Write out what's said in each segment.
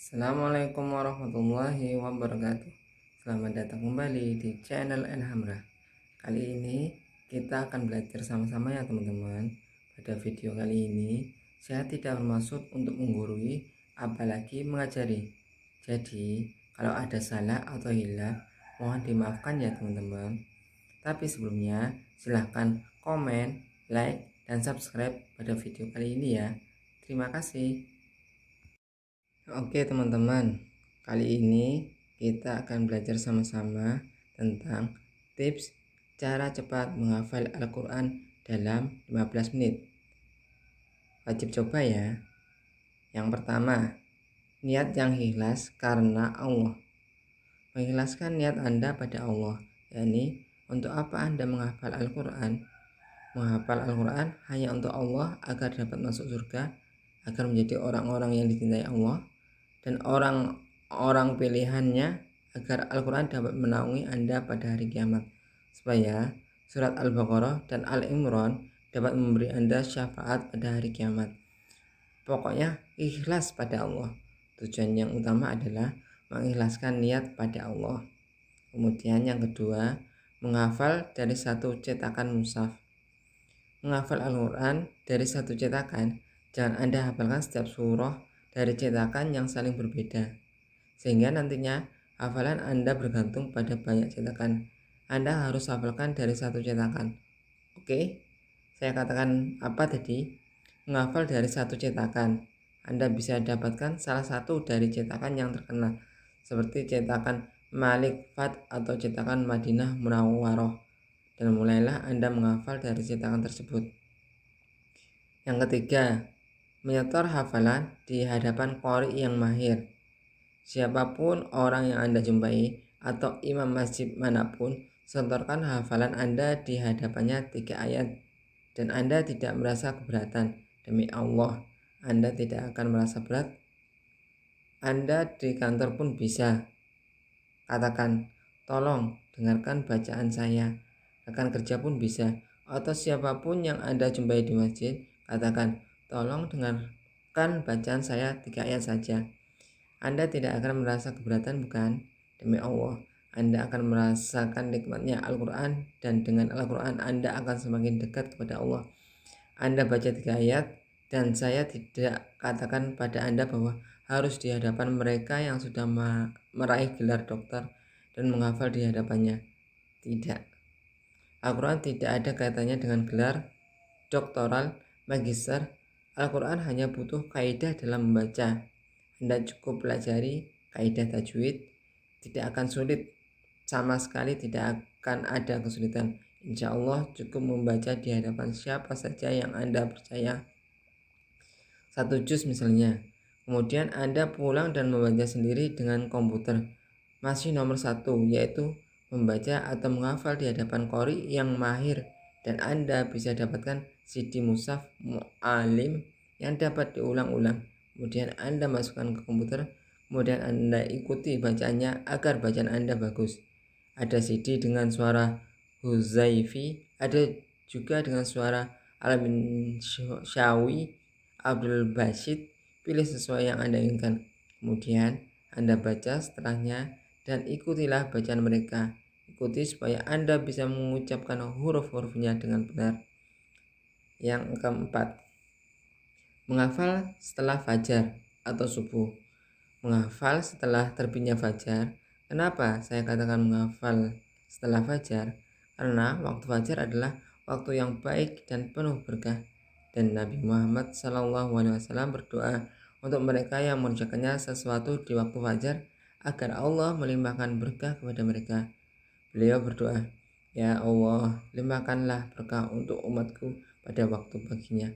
Assalamualaikum warahmatullahi wabarakatuh. Selamat datang kembali di channel Enhamra. Kali ini kita akan belajar sama-sama ya teman-teman. Pada video kali ini saya tidak bermaksud untuk menggurui apalagi mengajari. Jadi kalau ada salah atau hilaf mohon dimaafkan ya teman-teman. Tapi sebelumnya silahkan komen, like, dan subscribe pada video kali ini ya. Terima kasih. Oke teman-teman, kali ini kita akan belajar sama-sama tentang tips cara cepat menghafal Al-Quran dalam 15 menit. Wajib coba ya. Yang pertama, niat yang ikhlas karena Allah. Mengikhlaskan niat Anda pada Allah, yakni untuk apa Anda menghafal Al-Quran. Menghafal Al-Quran hanya untuk Allah agar dapat masuk surga, agar menjadi orang-orang yang dicintai Allah dan orang-orang pilihannya, agar Al-Quran dapat menaungi Anda pada hari kiamat, supaya surat Al-Baqarah dan Al-Imran dapat memberi Anda syafaat pada hari kiamat. Pokoknya ikhlas pada Allah. Tujuan yang utama adalah mengikhlaskan niat pada Allah. Kemudian yang kedua, menghafal dari satu cetakan mushaf. Menghafal Al-Quran dari satu cetakan, jangan Anda hafalkan setiap surah dari cetakan yang saling berbeda, sehingga nantinya hafalan Anda bergantung pada banyak cetakan. Anda harus hafalkan dari satu cetakan. Oke, saya katakan apa tadi? Menghafal dari satu cetakan, Anda bisa dapatkan salah satu dari cetakan yang terkenal, seperti cetakan Malik Fat atau cetakan Madinah Munawwaroh, dan mulailah Anda menghafal dari cetakan tersebut. Yang ketiga, menyetor hafalan di hadapan qori yang mahir. Siapapun orang yang Anda jumpai atau imam masjid manapun, setorkan hafalan Anda di hadapannya 3 ayat dan Anda tidak merasa keberatan. Demi Allah, Anda tidak akan merasa berat. Anda di kantor pun bisa katakan, tolong dengarkan bacaan saya. Rekan kerja pun bisa, atau siapapun yang Anda jumpai di masjid, katakan, tolong dengarkan bacaan saya 3 ayat saja. Anda tidak akan merasa keberatan, bukan? Demi Allah, Anda akan merasakan nikmatnya Al-Quran, dan dengan Al-Quran Anda akan semakin dekat kepada Allah. Anda baca 3 ayat, dan saya tidak katakan pada Anda bahwa harus di hadapan mereka yang sudah meraih gelar dokter dan menghafal di hadapannya. Tidak. Al-Quran tidak ada kaitannya dengan gelar doktoral, magister. Al-Quran hanya butuh kaidah dalam membaca. Anda cukup pelajari kaidah tajwid, tidak akan sulit, sama sekali tidak akan ada kesulitan. Insya Allah cukup membaca di hadapan siapa saja yang Anda percaya. 1 juz misalnya. Kemudian Anda pulang dan membaca sendiri dengan komputer. Masih nomor 1, yaitu membaca atau menghafal di hadapan qori yang mahir, dan Anda bisa dapatkan CD mushaf mu'alim yang dapat diulang-ulang. Kemudian Anda masukkan ke komputer, kemudian Anda ikuti bacaannya agar bacaan Anda bagus. Ada CD dengan suara Huzaifi, ada juga dengan suara Alamin Syawi, Abdul Basit. Pilih sesuai yang Anda inginkan. Kemudian Anda baca setelahnya dan ikutilah bacaan mereka. Ikuti supaya Anda bisa mengucapkan huruf-hurufnya dengan benar. Yang keempat, menghafal setelah fajar atau subuh. Menghafal setelah terbitnya fajar. Kenapa saya katakan menghafal setelah fajar? Karena waktu fajar adalah waktu yang baik dan penuh berkah, dan Nabi Muhammad SAW berdoa untuk mereka yang mengerjakannya sesuatu di waktu fajar agar Allah melimpahkan berkah kepada mereka. Beliau berdoa, ya Allah, limpahkanlah berkah untuk umatku pada waktu paginya.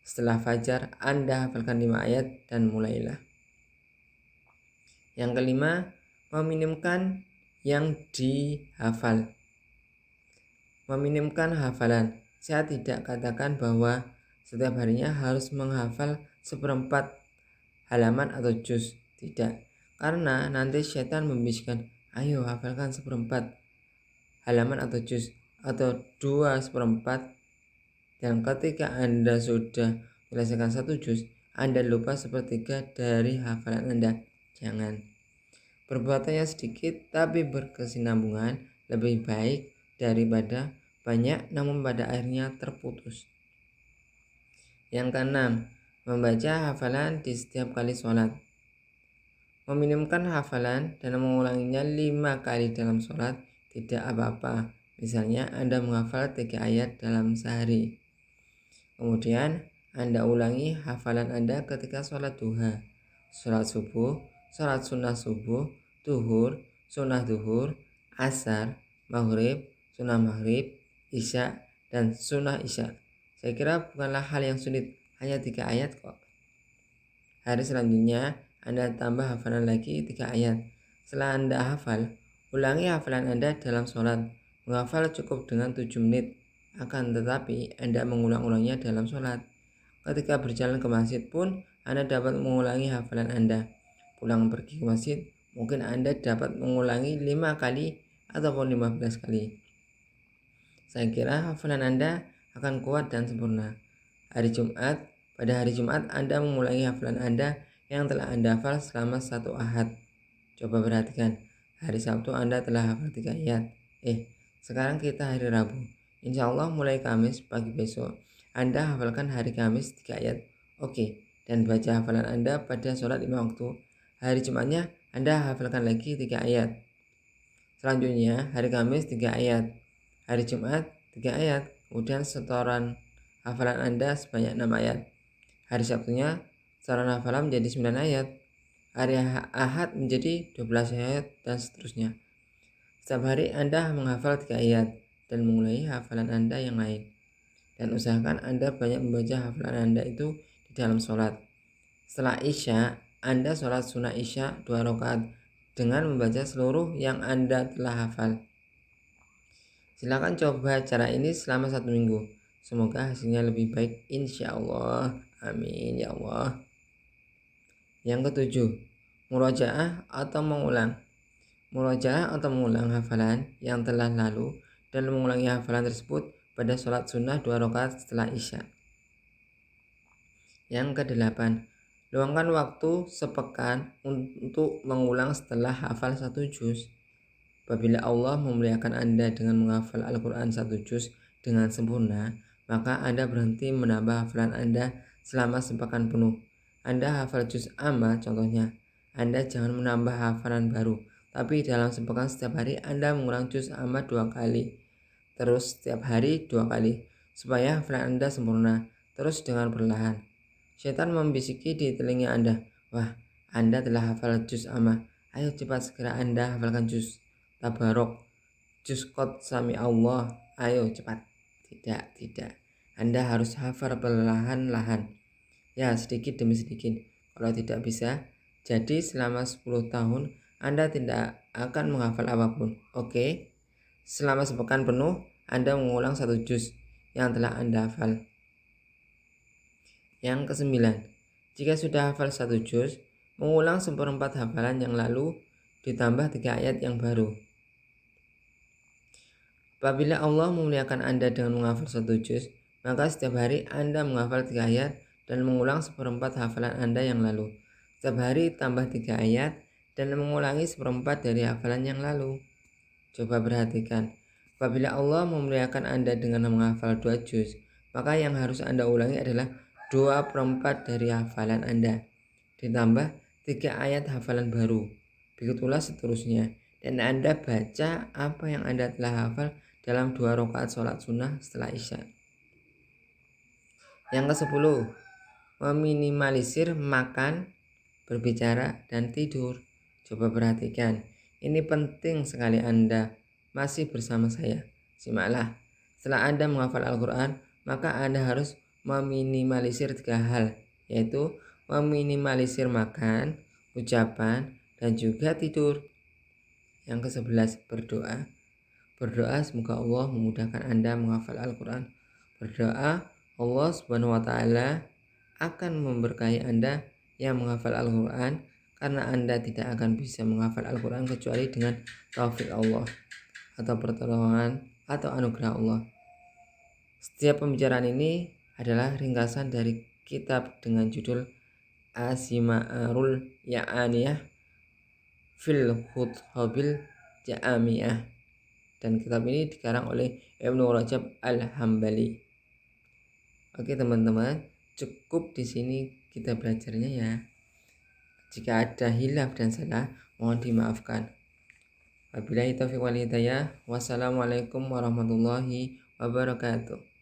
Setelah fajar Anda hafalkan 5 ayat dan mulailah. Yang kelima, meminimkan yang dihafal. Meminimkan hafalan. Saya tidak katakan bahwa setiap harinya harus menghafal 1/4 halaman atau juz. Tidak. Karena nanti setan membisikkan, ayo hafalkan 1/4 halaman atau juz, atau 2/4. Dan ketika Anda sudah menyelesaikan 1 juz, Anda lupa 1/3 dari hafalan Anda. Jangan. Perbuatannya sedikit tapi berkesinambungan lebih baik daripada banyak namun pada akhirnya terputus. Yang keenam, membaca hafalan di setiap kali sholat. Meminimkan hafalan dan mengulanginya 5 kali dalam sholat tidak apa-apa. Misalnya Anda menghafal 3 ayat dalam sehari. Kemudian Anda ulangi hafalan Anda ketika sholat duha, sholat subuh, sholat sunnah subuh, duhur, sunnah duhur, asar, maghrib, sunnah maghrib, isya, dan sunnah isya. Saya kira bukanlah hal yang sulit, hanya 3 ayat kok. Hari selanjutnya Anda tambah hafalan lagi 3 ayat. Setelah Anda hafal, ulangi hafalan Anda dalam sholat. Menghafal cukup dengan 7 menit, akan tetapi Anda mengulang-ulangnya dalam sholat. Ketika berjalan ke masjid pun Anda dapat mengulangi hafalan Anda. Pulang pergi ke masjid, mungkin Anda dapat mengulangi 5 kali ataupun 15 kali. Saya kira hafalan Anda akan kuat dan sempurna. Pada hari Jumat Anda mengulangi hafalan Anda yang telah Anda hafal selama 1 ahad. Coba perhatikan, hari Sabtu Anda telah hafal 3 ayat. Sekarang kita hari Rabu. Insya Allah mulai Kamis pagi besok Anda hafalkan hari Kamis 3 ayat. Oke, dan baca hafalan Anda pada sholat 5 waktu. Hari Jumatnya Anda hafalkan lagi 3 ayat. Selanjutnya hari Kamis 3 ayat, hari Jumat 3 ayat, kemudian setoran hafalan Anda sebanyak 6 ayat. Hari Sabtunya setoran hafalan menjadi 9 ayat, hari Ahad menjadi 12 ayat, dan seterusnya. Setiap hari Anda menghafal 3 ayat dan mengulangi hafalan Anda yang lain. Dan usahakan Anda banyak membaca hafalan Anda itu di dalam sholat. Setelah Isya, Anda sholat sunnah Isya 2 rakaat dengan membaca seluruh yang Anda telah hafal. Silakan coba cara ini selama 1 minggu. Semoga hasilnya lebih baik insya Allah. Amin ya Allah. Yang ketujuh, murojaah atau mengulang. Murojaah atau mengulang hafalan yang telah lalu dan mengulangi hafalan tersebut pada sholat sunnah 2 rakaat setelah Isya. Yang kedelapan, luangkan waktu sepekan untuk mengulang setelah hafal 1 juz. Apabila Allah memuliakan Anda dengan menghafal Al-Quran 1 juz dengan sempurna, maka Anda berhenti menambah hafalan Anda selama sepekan penuh. Anda hafal juz amma contohnya, Anda jangan menambah hafalan baru, tapi dalam sepekan setiap hari Anda mengulang juz amma 2 kali, terus setiap hari 2 kali, supaya hafalan Anda sempurna, terus dengan perlahan. Setan membisiki di telinga Anda, wah, Anda telah hafal juz amma, ayo cepat segera Anda hafalkan juz Tabarok, juz Qad Sami Allah, ayo cepat. Tidak. Anda harus hafal perlahan-lahan. Ya, sedikit demi sedikit. Kalau tidak bisa, jadi selama 10 tahun Anda tidak akan menghafal apapun. Oke? Selama sepekan penuh, Anda mengulang 1 juz yang telah Anda hafal. Yang kesembilan, jika sudah hafal 1 juz, mengulang seperempat hafalan yang lalu ditambah 3 ayat yang baru. Apabila Allah memuliakan Anda dengan menghafal 1 juz, maka setiap hari Anda menghafal 3 ayat dan mengulang seperempat hafalan Anda yang lalu. Setiap hari tambah 3 ayat dan mengulangi seperempat dari hafalan yang lalu. Coba perhatikan, apabila Allah memuliakan Anda dengan menghafal 2 juz, maka yang harus Anda ulangi adalah 2/4 dari hafalan Anda, ditambah 3 ayat hafalan baru. Begitulah seterusnya, dan Anda baca apa yang Anda telah hafal dalam 2 rakaat sholat sunnah setelah Isya. Yang ke-10, meminimalisir makan, berbicara, dan tidur. Coba perhatikan, ini penting sekali. Anda masih bersama saya, simaklah. Setelah Anda menghafal Al-Quran, maka Anda harus meminimalisir 3 hal, yaitu meminimalisir makan, ucapan, dan juga tidur. Yang ke-11, berdoa. Berdoa semoga Allah memudahkan Anda menghafal Al-Quran. Berdoa Allah Subhanahu wa Ta'ala akan memberkahi Anda yang menghafal Al-Quran, karena Anda tidak akan bisa menghafal Al-Quran kecuali dengan taufik Allah atau pertolongan atau anugerah Allah. Setiap pembicaraan ini adalah ringkasan dari kitab dengan judul Asma'ul Ya'aniyah fil Khuthabil Ja'amiyah, dan kitab ini dikarang oleh Ibnu Rajab Al-Hambali. Oke teman-teman, cukup di sini kita belajarnya ya. Jika ada hilaf dan salah, mohon dimaafkan. Wabillahi taufiq wal hidayah. Wassalamualaikum warahmatullahi wabarakatuh.